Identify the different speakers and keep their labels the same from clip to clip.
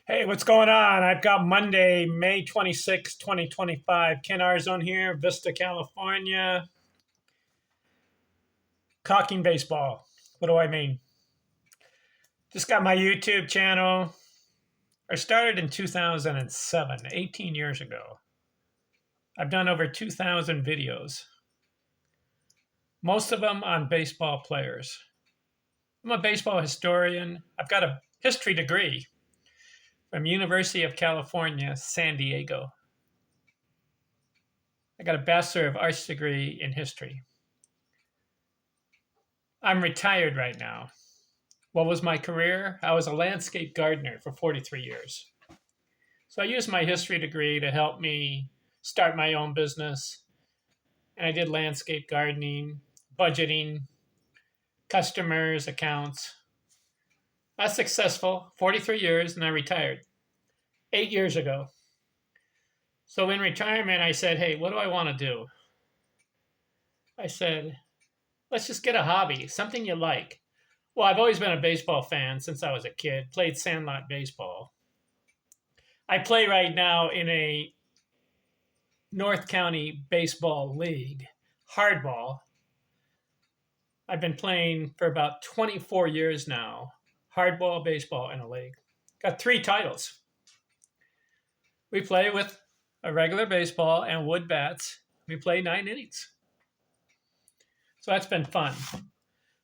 Speaker 1: Hey, what's going on? I've got Monday, May 26, 2025. Ken Arzon here, Vista, California. Caulking baseball. What do I mean? Just got my YouTube channel. I started in 2007, 18 years ago. I've done over 2,000 videos, most of them on baseball players. I'm a baseball historian. I've got a history degree from University of California, San Diego. I got a Bachelor of Arts degree in history. I'm retired right now. What was my career? I was a landscape gardener for 43 years. So I used my history degree to help me start my own business. And I did landscape gardening, budgeting, customers, accounts. I was successful, 43 years, and I retired 8 years ago. So in retirement, I said, hey, what do I want to do? I said, let's just get a hobby, something you like. Well, I've always been a baseball fan since I was a kid, played sandlot baseball. I play right now in a North County Baseball League, hardball. I've been playing for about 24 years now, hardball baseball in a league. Got 3 titles. We play with a regular baseball and wood bats. We play 9 innings. So that's been fun.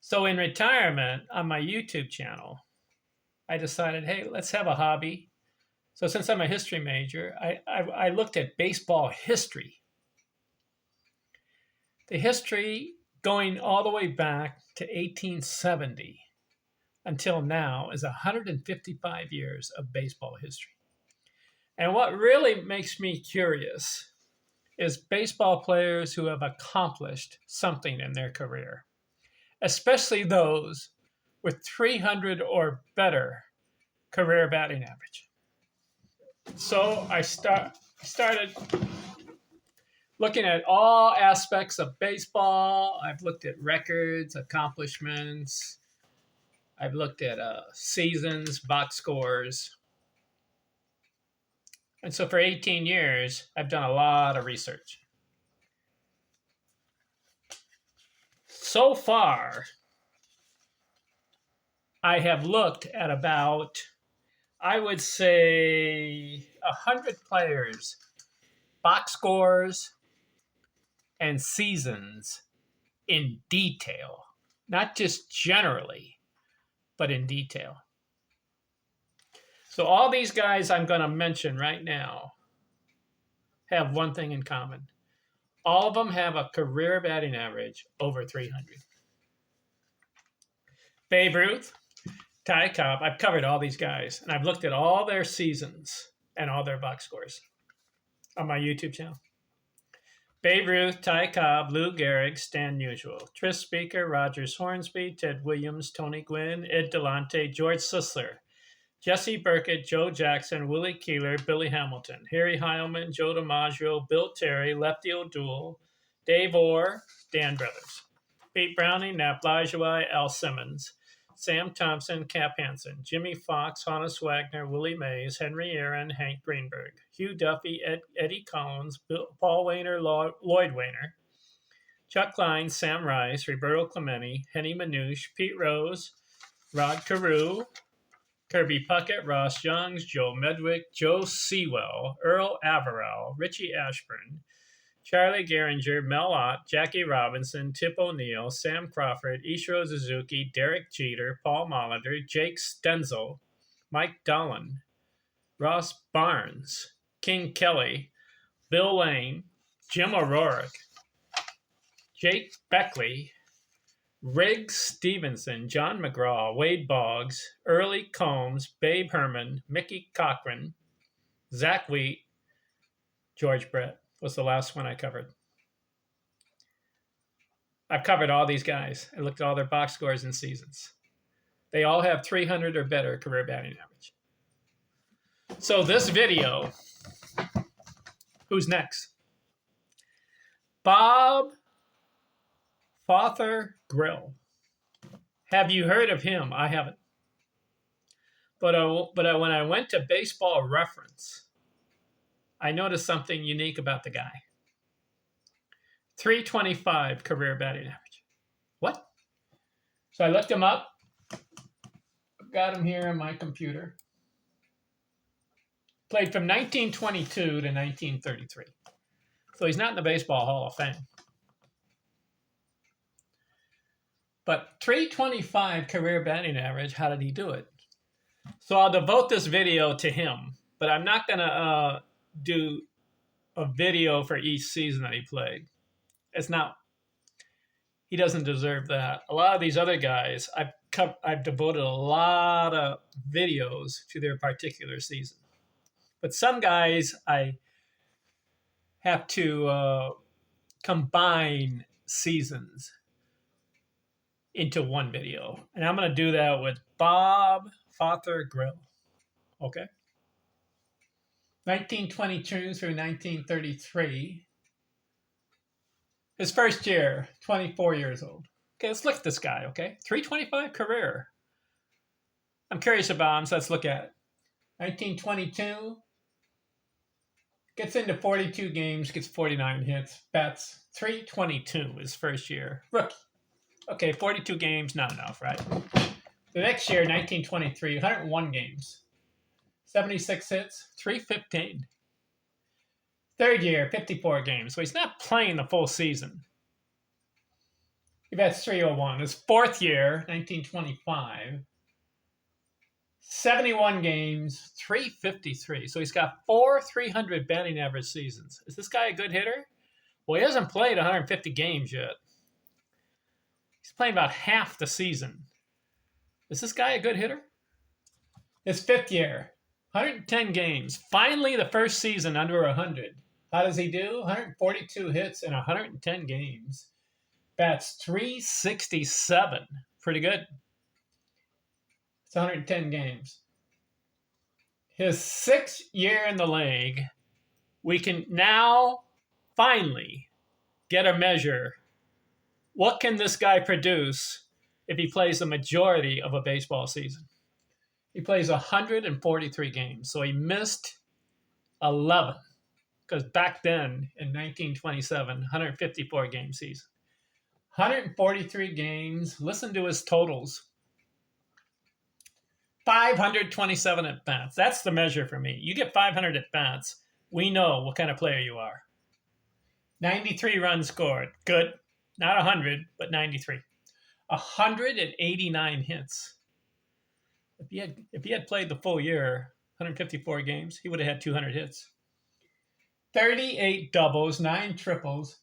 Speaker 1: So in retirement on my YouTube channel, I decided, hey, let's have a hobby. So since I'm a history major, I looked at baseball history. The history going all the way back to 1870 until now is 155 years of baseball history. And what really makes me curious is baseball players who have accomplished something in their career, especially those with 300 or better career batting average. So I started looking at all aspects of baseball. I've looked at records, accomplishments. I've looked at seasons, box scores. And so for 18 years, I've done a lot of research. So far, I have looked at about, I would say, 100 players, box scores, and seasons in detail, not just generally, but in detail. So all these guys I'm going to mention right now have one thing in common. All of them have a career batting average over 300. Babe Ruth, Ty Cobb, I've covered all these guys, and I've looked at all their seasons and all their box scores on my YouTube channel. Babe Ruth, Ty Cobb, Lou Gehrig, Stan Musial, Tris Speaker, Rogers Hornsby, Ted Williams, Tony Gwynn, Ed Delonte, George Sisler, Jesse Burkett, Joe Jackson, Willie Keeler, Billy Hamilton, Harry Heilman, Joe DiMaggio, Bill Terry, Lefty O'Doul, Dave Orr, Dan Brothers, Pete Browning, Nap Lajoie, Al Simmons, Sam Thompson, Cap Hansen, Jimmy Fox, Honus Wagner, Willie Mays, Henry Aaron, Hank Greenberg, Hugh Duffy, Eddie Collins, Paul Wainer, Lloyd Wainer, Chuck Klein, Sam Rice, Roberto Clemente, Henny Manouche, Pete Rose, Rod Carew, Kirby Puckett, Ross Youngs, Joe Medwick, Joe Sewell, Earl Averill, Richie Ashburn, Charlie Gehringer, Mel Ott, Jackie Robinson, Tip O'Neill, Sam Crawford, Ishiro Suzuki, Derek Jeter, Paul Molitor, Jake Stenzel, Mike Dolan, Ross Barnes, King Kelly, Bill Lane, Jim O'Rourke, Jake Beckley, Riggs Stevenson, John McGraw, Wade Boggs, Early Combs, Babe Herman, Mickey Cochran, Zach Wheat, George Brett was the last one I covered. I've covered all these guys. I looked at all their box scores and seasons. They all have 300 or better career batting average. So this video, who's next? Bob Fothergill. Have you heard of him? I haven't. when I went to Baseball Reference, I noticed something unique about the guy. 325 career batting average. What? So I looked him up. Got him here on my computer. Played from 1922 to 1933. So he's not in the Baseball Hall of Fame. But 325 career batting average, how did he do it? So I'll devote this video to him, but I'm not going to do a video for each season that he played. It's not, he doesn't deserve that. A lot of these other guys, I've devoted a lot of videos to their particular season. But some guys, I have to combine seasons into one video. And I'm going to do that with Bob Fothergill. Okay? 1922 through 1933. His first year, 24 years old. Okay, let's look at this guy, okay? 325 career. I'm curious about him, so let's look at it. 1922. Gets into 42 games, gets 49 hits, bats 322 his first year. Rookie. Okay, 42 games, not enough, right? The next year, 1923, 101 games, 76 hits, 315. Third year, 54 games, so he's not playing the full season. He bats 301. His fourth year, 1925, 71 games, 353. So he's got 4 300 batting average seasons. Is this guy a good hitter? Well, he hasn't played 150 games yet. He's playing about half the season. Is this guy a good hitter? His fifth year, 110 games. Finally, the first season under 100. How does he do? 142 hits in 110 games. Bats 367. Pretty good. It's 110 games. His sixth year in the league, we can now finally get a measure. What can this guy produce if he plays the majority of a baseball season? He plays 143 games, so he missed 11. Because back then, in 1927, 154 game season. 143 games. Listen to his totals. 527 at-bats. That's the measure for me. You get 500 at-bats, we know what kind of player you are. 93 runs scored. Good. Not 100, but 93. 189 hits. If he had played the full year, 154 games, he would have had 200 hits. 38 doubles, 9 triples,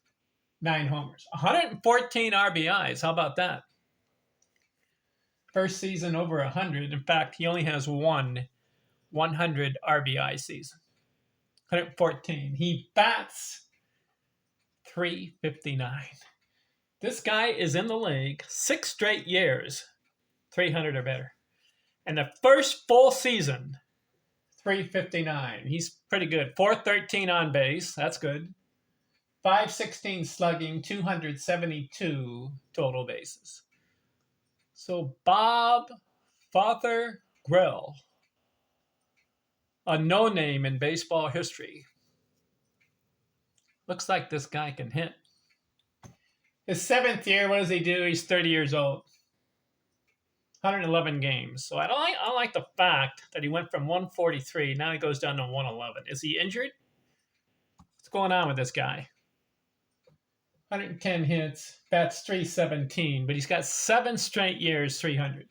Speaker 1: 9 homers. 114 RBIs. How about that? First season over 100. In fact, he only has one 100 RBI season. 114. He bats 359. This guy is in the league 6 straight years, 300 or better. And the first full season, 359. He's pretty good. 413 on base. That's good. 516 slugging, 272 total bases. So Bob Fothergill, a no-name in baseball history. Looks like this guy can hit. His seventh year, what does he do? He's 30 years old. 111 games. So I don't like the fact that he went from 143, now he goes down to 111. Is he injured? What's going on with this guy? 110 hits, bats 317, but he's got 7 straight years, 300.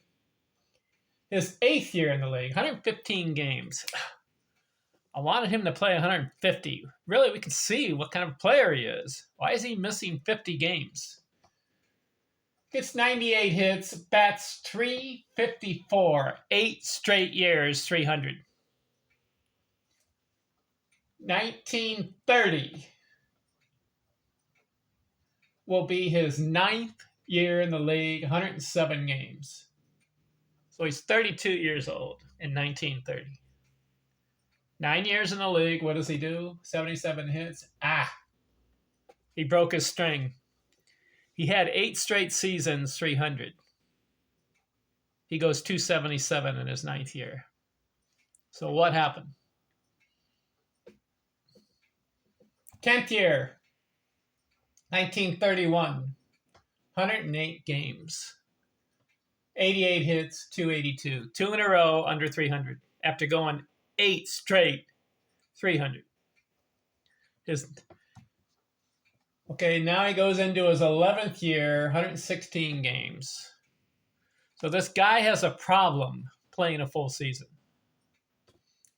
Speaker 1: His 8th year in the league, 115 games. I wanted him to play 150. Really, we can see what kind of player he is. Why is he missing 50 games? Gets 98 hits, bats 354, 8 straight years, 300. 1930 will be his 9th year in the league, 107 games. So he's 32 years old in 1930. 9 years in the league, what does he do? 77 hits. He broke his string. He had 8 straight seasons, 300. He goes 277 in his 9th year. So what happened? 10th year, 1931, 108 games, 88 hits, 282. 2 in a row under 300 after going 8 straight 300. Okay, now he goes into his 11th year, 116 games. So this guy has a problem playing a full season.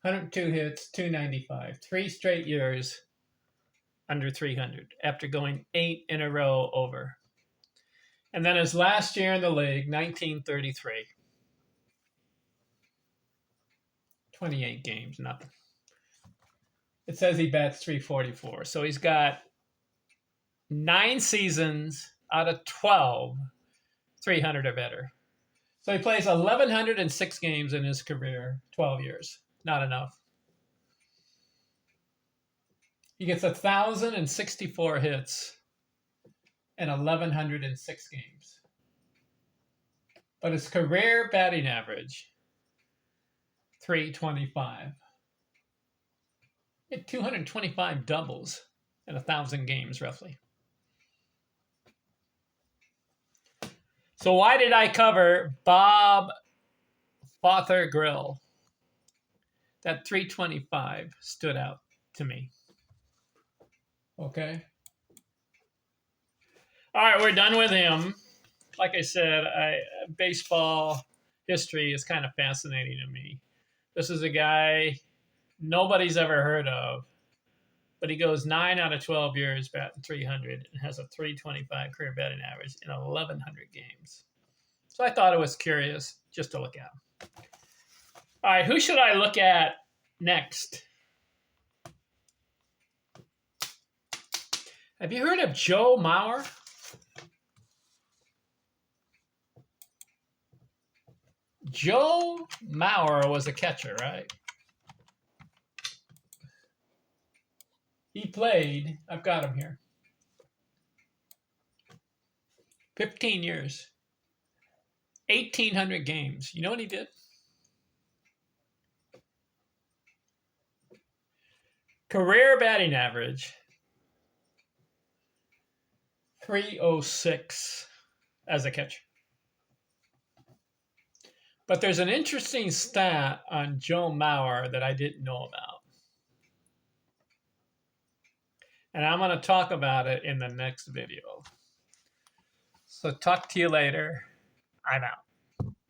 Speaker 1: 102 hits, 295. 3 straight years under 300 after going 8 in a row over. And then his last year in the league, 1933. 28 games, nothing. It says he bats 344. So he's got 9 seasons out of 12, 300 or better. So he plays 1,106 games in his career, 12 years. Not enough. He gets 1,064 hits in 1,106 games. But his career batting average, 325. He had 225 doubles in 1,000 games, roughly. So why did I cover Bob Fothergill? That 325 stood out to me. Okay. All right, we're done with him. Like I said, baseball history is kind of fascinating to me. This is a guy nobody's ever heard of, but he goes 9 out of 12 years batting 300 and has a 325 career batting average in 1,100 games. So I thought it was curious just to look at. All right, who should I look at next? Have you heard of Joe Mauer? Joe Mauer was a catcher, right? He played, I've got him here, 15 years, 1,800 games. You know what he did? Career batting average, 306 as a catcher. But there's an interesting stat on Joe Mauer that I didn't know about. And I'm going to talk about it in the next video. So talk to you later. I'm out.